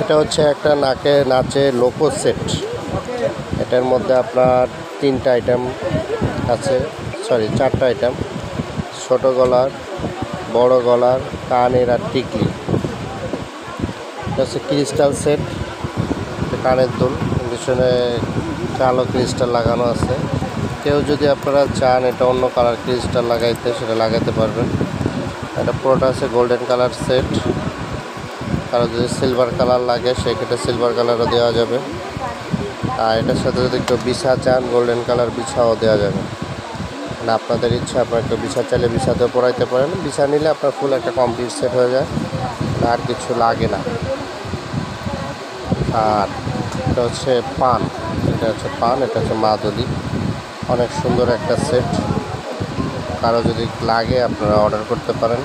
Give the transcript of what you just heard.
এটা হচ্ছে একটা নাচে লোকো সেট। এটার মধ্যে আপনার 3টা আইটেম আছে, সরি 4টা আইটেম। ছোট গলার, বড় গলার, কানের আর টিকলি। এটা হচ্ছে ক্রিস্টাল সেট, কানের দুল, পিছনে কালো ক্রিস্টাল লাগানো আছে। কেউ যদি আপনারা চান এটা অন্য কালার ক্রিস্টাল লাগাইতে, সেটা লাগাইতে পারবেন। এটা পুরোটা আছে গোল্ডেন কালার সেট। কারো যদি সিলভার কালার লাগে সেক্ষেত্রে সিলভার কালারও দেওয়া যাবে। আর এটার সাথে যদি একটু বিছা চান, গোল্ডেন কালার বিছাও দেওয়া যাবে। মানে আপনাদের ইচ্ছা, আপনার একটু বিছা চাইলে বিছাতেও পরাইতে পারেন। বিছা নিলে আপনার ফুল একটা কমপ্লিট সেট হয়ে যায়, আর কিছু লাগে না। আর এটা হচ্ছে পান, এটা হচ্ছে মাদুলি। অনেক সুন্দর একটা সেট। কারো যদি লাগে আপনারা অর্ডার করতে পারেন।